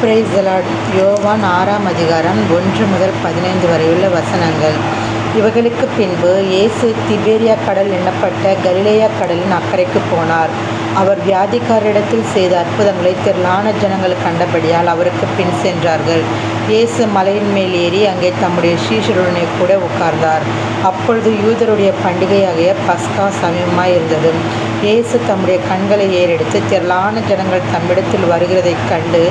Praise the Lord. யோவான் 6ஆம் அதிகாரம் 1 முதல் 15 வரையுள்ள வசனங்கள். இவைகளுக்கு பின்பு இயேசு திபேரியா கடல் எனப்பட்ட கலிலேயா கடலின் அக்கறைக்கு போனார். அவர் வியாதிக்காரரிடத்தில் செய்த அற்புதங்களை திரளான ஜனங்கள் கண்டபடியால் அவருக்கு பின் சென்றார்கள். இயேசு மலையின் மேல் ஏறி அங்கே தம்முடைய சீஷருடனே கூட உட்கார்ந்தார். அப்பொழுது யூதருடைய பண்டிகையாகிய பஸ்கா சமீபமாய் இருந்தது. இயேசு தம்முடைய கண்களை ஏறெடுத்து திரளான ஜனங்கள் தம்மிடத்தில் வருகிறதைக் கண்டு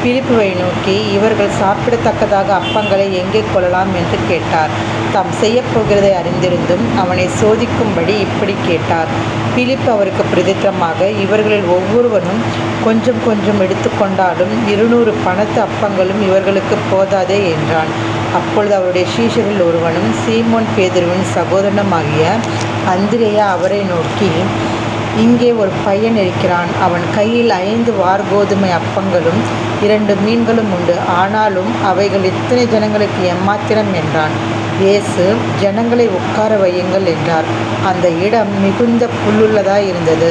பிலிப்புவை நோக்கி, இவர்கள் சாப்பிடத்தக்கதாக அப்பங்களை எங்கே கொள்ளலாம் என்று கேட்டார். தாம் செய்யப்போகிறதை அறிந்திருந்தும் அவனை சோதிக்கும்படி இப்படி கேட்டார். பிலிப்பு அவருக்கு பிரதித்திரமாக, இவர்களில் ஒவ்வொருவனும் கொஞ்சம் கொஞ்சம் எடுத்துக்கொண்டாலும் 200 பணத்து அப்பங்களும் இவர்களுக்கு போதாதே என்றான். அப்பொழுது அவருடைய சீஷரில் ஒருவனும் சீமோன் பேதுருவின் சகோதரனுமாகிய அந்திரேயா அவரை நோக்கி, இங்கே ஒரு பையன் இருக்கிறான். அவன் கையில் 5 வார்கோதுமை அப்பங்களும் 2 மீன்களும் உண்டு. ஆனாலும் அவைகள் இத்தனை ஜனங்களுக்கு எம்மாத்திரம் என்றான். இயேசு, ஜனங்களை உட்கார வையுங்கள் என்றார். அந்த இடம் மிகுந்த புல்லுள்ளதாய் இருந்தது.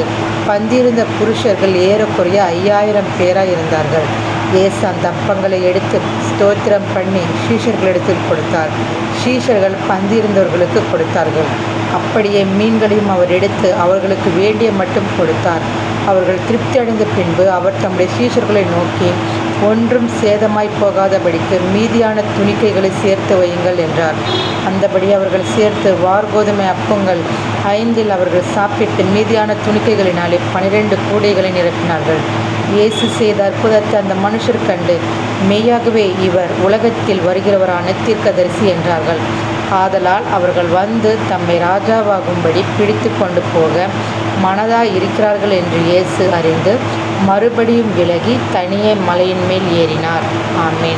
பந்தியிருந்த புருஷர்கள் ஏறக்குறைய 5000 பேராய் இருந்தார்கள். இயேசு அந்த அப்பங்களை எடுத்து ஸ்தோத்திரம் பண்ணி சீஷர்களிடத்தில் கொடுத்தார். சீஷர்கள் பந்தியிருந்தவர்களுக்கு கொடுத்தார்கள். அப்படியே மீன்களையும் அவர் எடுத்து அவர்களுக்கு வேண்டிய மட்டும் கொடுத்தார். அவர்கள் திருப்தி அடைந்த பின்பு அவர் தம்முடைய சீஷர்களை நோக்கி, ஒன்றும் சேதமாய் போகாதபடிக்கு மீதியான துணிக்கைகளை சேர்த்து வையுங்கள் என்றார். அந்தபடி அவர்கள் சேர்த்து வார்கோதுமை அப்பங்கள் 5 அவர்கள் சாப்பிட்டு மீதியான துணிக்கைகளினாலே 12 கூடைகளை நிரப்பினார்கள். இயேசு செய்த அற்புதத்தை அந்த மனுஷர் கண்டு, மெய்யாகவே இவர் உலகத்தில் வருகிறவரான தீர்க்கதரிசி என்றார்கள். ஆதலால் அவர்கள் வந்து தம்மை ராஜாவாகும்படி பிடித்து கொண்டு போக மனதாய் இருக்கிறார்கள் என்று இயேசு அறிந்து மறுபடியும் விலகி தனியே மலையின் மேல் ஏறினார். ஆமென்.